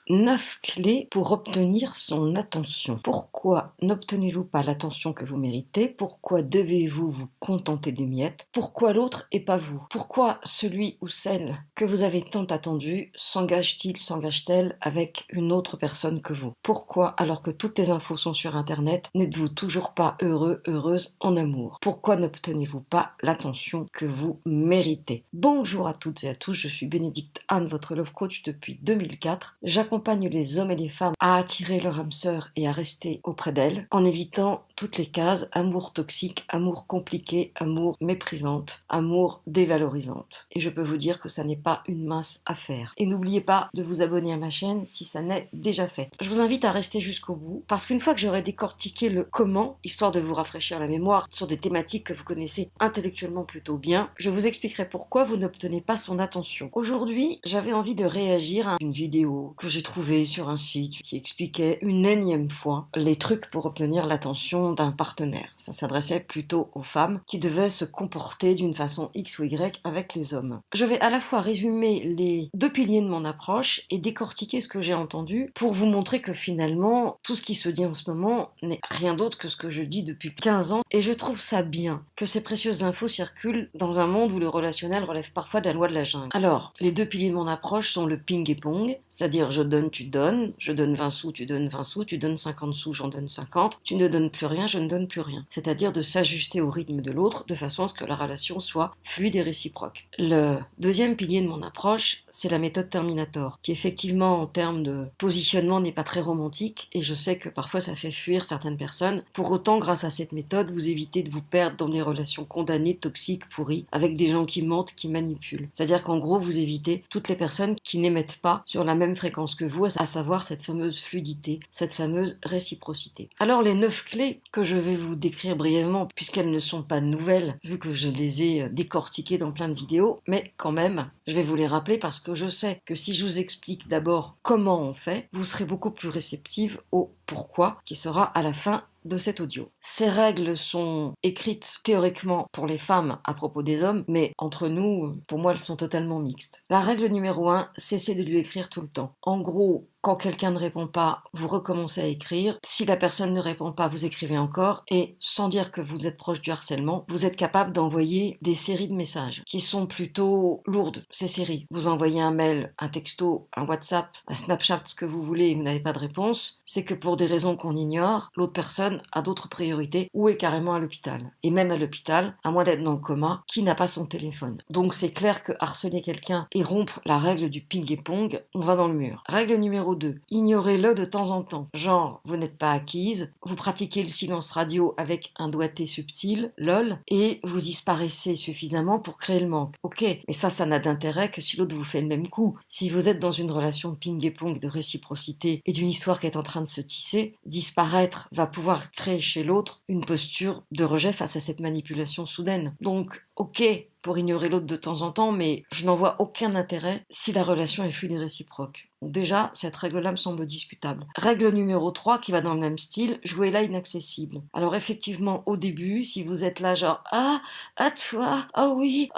9 clés pour obtenir son attention. Pourquoi n'obtenez-vous pas l'attention que vous méritez? Pourquoi devez-vous vous contenter des miettes? Pourquoi l'autre et pas vous? Pourquoi celui ou celle que vous avez tant attendu s'engage-t-elle avec une autre personne que vous? Pourquoi, alors que toutes les infos sont sur Internet, n'êtes-vous toujours pas heureux, heureuse en amour? Pourquoi n'obtenez-vous pas l'attention que vous méritez? Bonjour à toutes et à tous, je suis Bénédicte Anne, votre love coach depuis 2004. J'accompagne les hommes et les femmes à attirer leur âme sœur et à rester auprès d'elles en évitant toutes les cases: amour toxique, amour compliqué, amour méprisante, amour dévalorisante. Et je peux vous dire que ça n'est pas une mince affaire. Et n'oubliez pas de vous abonner à ma chaîne si ça n'est déjà fait. Je vous invite à rester jusqu'au bout parce qu'une fois que j'aurai décortiqué le comment, histoire de vous rafraîchir la mémoire sur des thématiques que vous connaissez intellectuellement plutôt bien, je vous expliquerai pourquoi vous n'obtenez pas son attention. Aujourd'hui, j'avais envie de réagir à une vidéo que j'ai trouvée sur un site qui expliquait une énième fois les trucs pour obtenir l'attention d'un partenaire. Ça s'adressait plutôt aux femmes qui devaient se comporter d'une façon X ou Y avec les hommes. Je vais à la fois résumer les deux piliers de mon approche et décortiquer ce que j'ai entendu pour vous montrer que finalement, tout ce qui se dit en ce moment n'est rien d'autre que ce que je dis depuis 15 ans et je trouve ça bien que ces précieuses infos circulent dans un monde où le relationnel relève parfois de la loi de la jungle. Alors, les deux piliers de mon approche sont le ping et pong, c'est-à-dire je donne, tu donnes, je donne 20 sous, tu donnes 20 sous, tu donnes 50 sous, j'en donne 50, tu ne donnes plus rien, je ne donne plus rien. C'est-à-dire de s'ajuster au rythme de l'autre de façon à ce que la relation soit fluide et réciproque. Le deuxième pilier de mon approche, c'est la méthode Terminator, qui effectivement en termes de positionnement n'est pas très romantique et je sais que parfois ça fait fuir certaines personnes. Pour autant, grâce à cette méthode, vous évitez de vous perdre dans des relations condamnées, toxiques, pourries, avec des gens qui mentent, qui manipulent. C'est-à-dire qu'en gros, vous évitez toutes les personnes qui n'émettent pas sur la même fréquence que vous, à savoir cette fameuse fluidité, cette fameuse réciprocité. Alors les 9 clés que je vais vous décrire brièvement, puisqu'elles ne sont pas nouvelles, vu que je les ai décortiquées dans plein de vidéos, mais quand même, je vais vous les rappeler parce que je sais que si je vous explique d'abord comment on fait, vous serez beaucoup plus réceptive au pourquoi qui sera à la fin de cet audio. Ces règles sont écrites théoriquement pour les femmes à propos des hommes, mais entre nous, pour moi, elles sont totalement mixtes. La règle numéro 1, cessez de lui écrire tout le temps. En gros, quand quelqu'un ne répond pas, vous recommencez à écrire. Si la personne ne répond pas, vous écrivez encore. Et sans dire que vous êtes proche du harcèlement, vous êtes capable d'envoyer des séries de messages qui sont plutôt lourdes, ces séries. Vous envoyez un mail, un texto, un WhatsApp, un Snapchat, ce que vous voulez et vous n'avez pas de réponse. C'est que pour des raisons qu'on ignore, l'autre personne a d'autres priorités ou est carrément à l'hôpital. Et même à l'hôpital, à moins d'être dans le coma, qui n'a pas son téléphone. Donc c'est clair que harceler quelqu'un et rompre la règle du ping-pong, on va dans le mur. Règle numéro 2, ignorez-le de temps en temps. Genre, vous n'êtes pas acquise, vous pratiquez le silence radio avec un doigté subtil, lol, et vous disparaissez suffisamment pour créer le manque. Ok, mais ça n'a d'intérêt que si l'autre vous fait le même coup. Si vous êtes dans une relation de ping-pong, de réciprocité et d'une histoire qui est en train de se tisser, disparaître va pouvoir créer chez l'autre une posture de rejet face à cette manipulation soudaine. Donc, ok, pour ignorer l'autre de temps en temps, mais je n'en vois aucun intérêt si la relation est fluide et réciproque. Donc déjà, cette règle-là me semble discutable. Règle numéro 3, qui va dans le même style, jouez là inaccessible. Alors effectivement, au début, si vous êtes là genre « Ah, à toi, ah oui,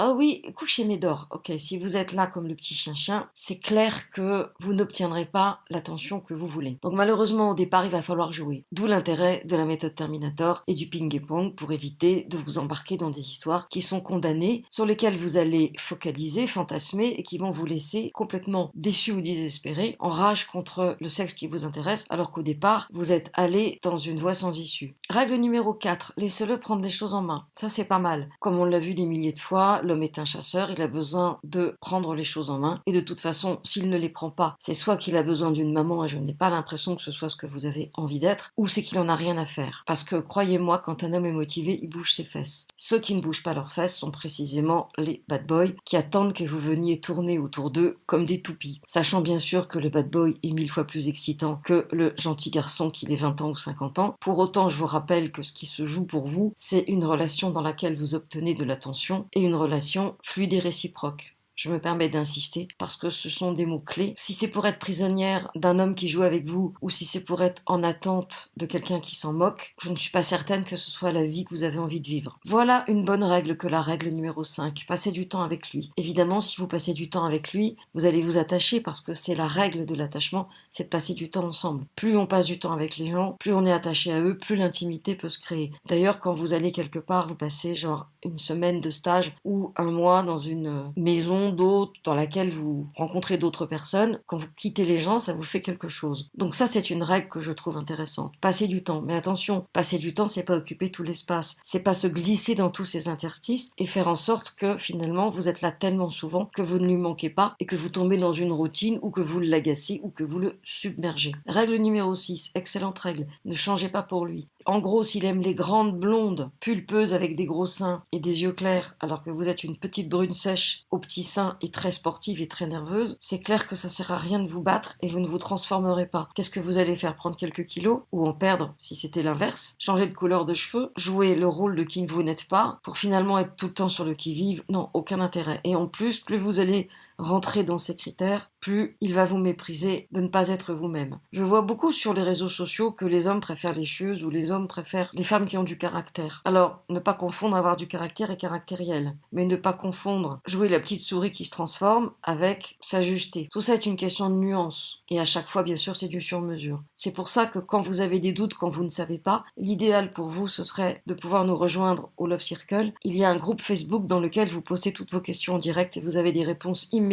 couchez mes dors ». Ok, si vous êtes là comme le petit chien-chien, c'est clair que vous n'obtiendrez pas l'attention que vous voulez. Donc malheureusement, au départ, il va falloir jouer. D'où l'intérêt de la méthode Terminator et du ping-pong pour éviter de vous embarquer dans des histoires qui sont condamnées, sur lesquelles vous allez focaliser, fantasmer et qui vont vous laisser complètement déçu ou désespéré, en rage contre le sexe qui vous intéresse, alors qu'au départ, vous êtes allé dans une voie sans issue. Règle numéro 4, laissez-le prendre les choses en main. Ça, c'est pas mal. Comme on l'a vu des milliers de fois, l'homme est un chasseur, il a besoin de prendre les choses en main, et de toute façon, s'il ne les prend pas, c'est soit qu'il a besoin d'une maman, et je n'ai pas l'impression que ce soit ce que vous avez envie d'être, ou c'est qu'il en a rien à faire. Parce que, croyez-moi, quand un homme est motivé, il bouge ses fesses. Ceux qui ne bougent pas leurs fesses sont précisément les bad boys, qui attendent que vous veniez tourner autour d'eux comme des toupies. Sachant bien sûr que le bad boy est 1000 fois plus excitant que le gentil garçon qu'il ait 20 ans ou 50 ans. Pour autant, je vous rappelle que ce qui se joue pour vous, c'est une relation dans laquelle vous obtenez de l'attention et une relation fluide et réciproque. Je me permets d'insister parce que ce sont des mots-clés. Si c'est pour être prisonnière d'un homme qui joue avec vous ou si c'est pour être en attente de quelqu'un qui s'en moque, je ne suis pas certaine que ce soit la vie que vous avez envie de vivre. Voilà une bonne règle que la règle numéro 5. Passez du temps avec lui. Évidemment, si vous passez du temps avec lui, vous allez vous attacher parce que c'est la règle de l'attachement, c'est de passer du temps ensemble. Plus on passe du temps avec les gens, plus on est attaché à eux, plus l'intimité peut se créer. D'ailleurs, quand vous allez quelque part, vous passez genre une semaine de stage ou un mois dans une maison d'hôtes dans laquelle vous rencontrez d'autres personnes. Quand vous quittez les gens, ça vous fait quelque chose. Donc ça, c'est une règle que je trouve intéressante. Passer du temps. Mais attention, passer du temps, c'est pas occuper tout l'espace. C'est pas se glisser dans tous ces interstices et faire en sorte que finalement, vous êtes là tellement souvent que vous ne lui manquez pas et que vous tombez dans une routine ou que vous l'agacez ou que vous le submergez. Règle numéro 6, excellente règle. Ne changez pas pour lui. En gros, s'il aime les grandes blondes, pulpeuses avec des gros seins et des yeux clairs, alors que vous êtes une petite brune sèche, aux petits seins et très sportive et très nerveuse, c'est clair que ça sert à rien de vous battre et vous ne vous transformerez pas. Qu'est-ce que vous allez faire? Prendre quelques kilos ou en perdre si c'était l'inverse? Changer de couleur de cheveux? Jouer le rôle de qui vous n'êtes pas pour finalement être tout le temps sur le qui-vive? Non, aucun intérêt. Et en plus, plus vous allez rentrer dans ces critères, plus il va vous mépriser de ne pas être vous-même. Je vois beaucoup sur les réseaux sociaux que les hommes préfèrent les chieuses ou les hommes préfèrent les femmes qui ont du caractère. Alors, ne pas confondre avoir du caractère et caractériel, mais ne pas confondre jouer la petite souris qui se transforme avec s'ajuster. Tout ça est une question de nuance, et à chaque fois, bien sûr, c'est du sur-mesure. C'est pour ça que quand vous avez des doutes, quand vous ne savez pas, l'idéal pour vous, ce serait de pouvoir nous rejoindre au Love Circle. Il y a un groupe Facebook dans lequel vous posez toutes vos questions en direct et vous avez des réponses immédiates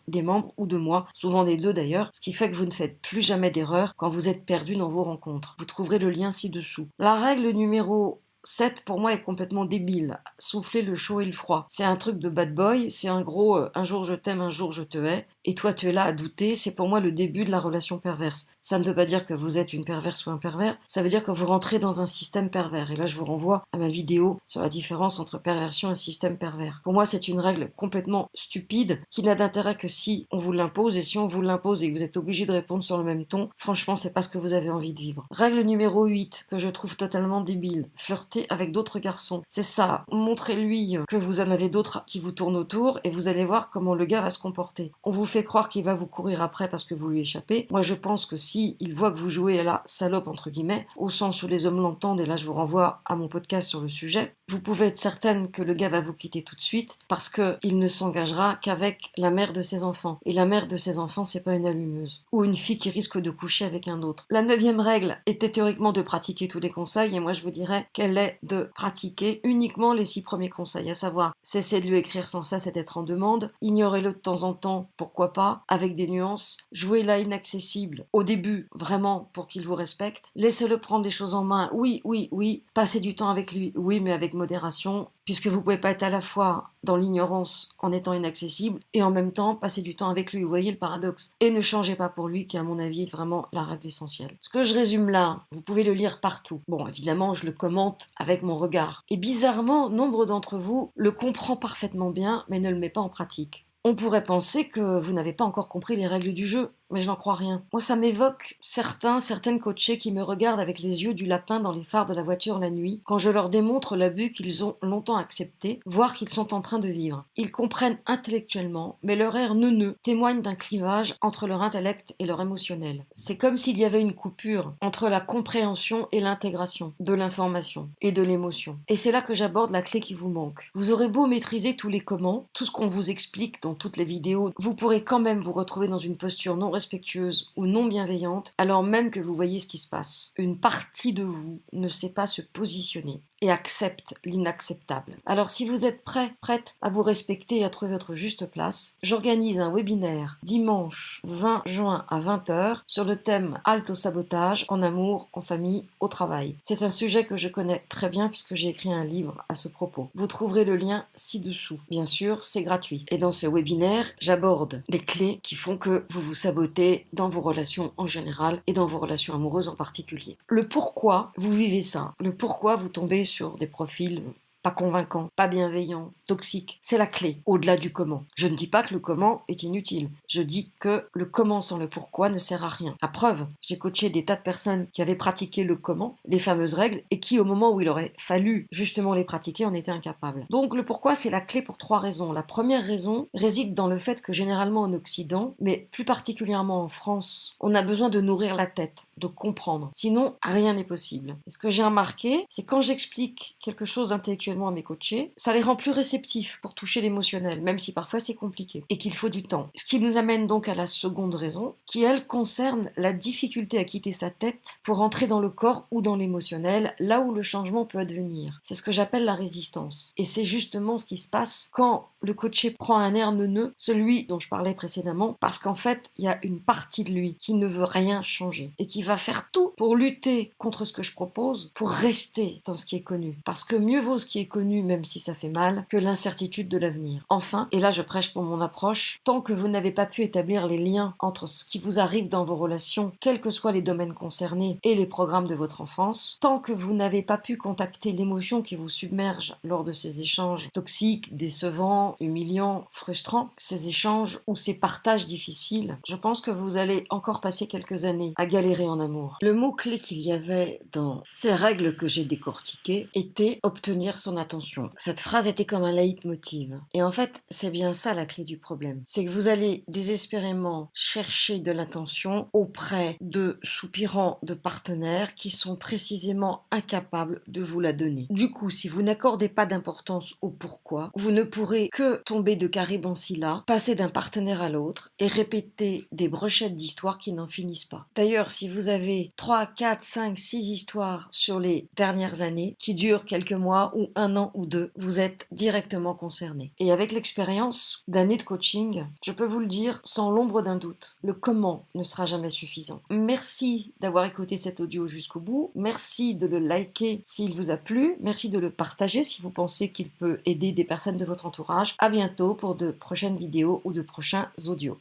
des membres ou de moi, souvent des deux d'ailleurs, ce qui fait que vous ne faites plus jamais d'erreur quand vous êtes perdu dans vos rencontres. Vous trouverez le lien ci-dessous. La règle numéro 7 pour moi est complètement débile. Souffler le chaud et le froid. C'est un truc de bad boy, c'est un gros un jour je t'aime, un jour je te hais, et toi tu es là à douter, c'est pour moi le début de la relation perverse. Ça ne veut pas dire que vous êtes une perverse ou un pervers, ça veut dire que vous rentrez dans un système pervers. Et là je vous renvoie à ma vidéo sur la différence entre perversion et système pervers. Pour moi c'est une règle complètement stupide qui n'a d'intérêt que si on vous l'impose, et si on vous l'impose et que vous êtes obligé de répondre sur le même ton, franchement c'est pas ce que vous avez envie de vivre. Règle numéro 8 que je trouve totalement débile. Flirter avec d'autres garçons. C'est ça. Montrez-lui que vous en avez d'autres qui vous tournent autour et vous allez voir comment le gars va se comporter. On vous fait croire qu'il va vous courir après parce que vous lui échappez. Moi, je pense que si il voit que vous jouez à la salope, entre guillemets, au sens où les hommes l'entendent, et là, je vous renvoie à mon podcast sur le sujet, vous pouvez être certaine que le gars va vous quitter tout de suite parce qu'il ne s'engagera qu'avec la mère de ses enfants. Et la mère de ses enfants, c'est pas une allumeuse. Ou une fille qui risque de coucher avec un autre. La 9e règle était théoriquement de pratiquer tous les conseils et moi, je vous dirais qu'elle est de pratiquer uniquement les 6 premiers conseils, à savoir cesser de lui écrire sans cesse et d'être en demande, ignorez-le de temps en temps, pourquoi pas, avec des nuances, jouez la inaccessible au début, vraiment, pour qu'il vous respecte, laissez-le prendre des choses en main, oui, oui, oui, passez du temps avec lui, oui, mais avec modération, puisque vous pouvez pas être à la fois dans l'ignorance en étant inaccessible et en même temps passer du temps avec lui. Vous voyez le paradoxe. Et ne changez pas pour lui, qui à mon avis est vraiment la règle essentielle. Ce que je résume là, vous pouvez le lire partout. Bon, évidemment, je le commente avec mon regard. Et bizarrement, nombre d'entre vous le comprend parfaitement bien, mais ne le met pas en pratique. On pourrait penser que vous n'avez pas encore compris les règles du jeu, mais je n'en crois rien. Moi, ça m'évoque certaines coachées qui me regardent avec les yeux du lapin dans les phares de la voiture la nuit, quand je leur démontre l'abus qu'ils ont longtemps accepté, voire qu'ils sont en train de vivre. Ils comprennent intellectuellement, mais leur air neuneux témoigne d'un clivage entre leur intellect et leur émotionnel. C'est comme s'il y avait une coupure entre la compréhension et l'intégration de l'information et de l'émotion. Et c'est là que j'aborde la clé qui vous manque. Vous aurez beau maîtriser tous les comment, tout ce qu'on vous explique dans toutes les vidéos, vous pourrez quand même vous retrouver dans une posture non respectueuse ou non bienveillante, alors même que vous voyez ce qui se passe. Une partie de vous ne sait pas se positionner et accepte l'inacceptable. Alors si vous êtes prête à vous respecter et à trouver votre juste place, j'organise un webinaire dimanche 20 juin à 20h sur le thème Halte au sabotage, en amour, en famille, au travail. C'est un sujet que je connais très bien puisque j'ai écrit un livre à ce propos. Vous trouverez le lien ci-dessous. Bien sûr, c'est gratuit. Et dans ce webinaire, j'aborde les clés qui font que vous vous sabotez dans vos relations en général et dans vos relations amoureuses en particulier. Le pourquoi vous vivez ça, le pourquoi vous tombez sur des profils pas convaincant, pas bienveillant, toxique. C'est la clé, au-delà du comment. Je ne dis pas que le comment est inutile. Je dis que le comment sans le pourquoi ne sert à rien. À preuve, j'ai coaché des tas de personnes qui avaient pratiqué le comment, les fameuses règles, et qui, au moment où il aurait fallu justement les pratiquer, en étaient incapables. Donc le pourquoi, c'est la clé pour 3 raisons. La première raison réside dans le fait que généralement en Occident, mais plus particulièrement en France, on a besoin de nourrir la tête, de comprendre. Sinon, rien n'est possible. Et ce que j'ai remarqué, c'est quand j'explique quelque chose intellectuellement à mes coachés, ça les rend plus réceptifs pour toucher l'émotionnel, même si parfois c'est compliqué, et qu'il faut du temps. Ce qui nous amène donc à la seconde raison, qui elle concerne la difficulté à quitter sa tête pour entrer dans le corps ou dans l'émotionnel, là où le changement peut advenir. C'est ce que j'appelle la résistance. Et c'est justement ce qui se passe quand le coaché prend un air neuneux, celui dont je parlais précédemment, parce qu'en fait, il y a une partie de lui qui ne veut rien changer et qui va faire tout pour lutter contre ce que je propose, pour rester dans ce qui est connu. Parce que mieux vaut ce qui est connu, même si ça fait mal, que l'incertitude de l'avenir. Enfin, et là je prêche pour mon approche, tant que vous n'avez pas pu établir les liens entre ce qui vous arrive dans vos relations, quels que soient les domaines concernés et les programmes de votre enfance, tant que vous n'avez pas pu contacter l'émotion qui vous submerge lors de ces échanges toxiques, décevants, humiliants, frustrants, ces échanges ou ces partages difficiles, je pense que vous allez encore passer quelques années à galérer en amour. Le mot-clé qu'il y avait dans ces règles que j'ai décortiquées était obtenir son attention. Cette phrase était comme un leitmotiv. Et en fait, c'est bien ça la clé du problème. C'est que vous allez désespérément chercher de l'attention auprès de soupirants de partenaires qui sont précisément incapables de vous la donner. Du coup, si vous n'accordez pas d'importance au pourquoi, vous ne pourrez que tomber de Caribansilla, passer d'un partenaire à l'autre et répéter des brochettes d'histoires qui n'en finissent pas. D'ailleurs, si vous avez 3, 4, 5, 6 histoires sur les dernières années qui durent quelques mois ou 1 an ou 2, vous êtes directement concerné. Et avec l'expérience d'années de coaching, je peux vous le dire sans l'ombre d'un doute, le comment ne sera jamais suffisant. Merci d'avoir écouté cet audio jusqu'au bout. Merci de le liker s'il vous a plu. Merci de le partager si vous pensez qu'il peut aider des personnes de votre entourage. À bientôt pour de prochaines vidéos ou de prochains audios.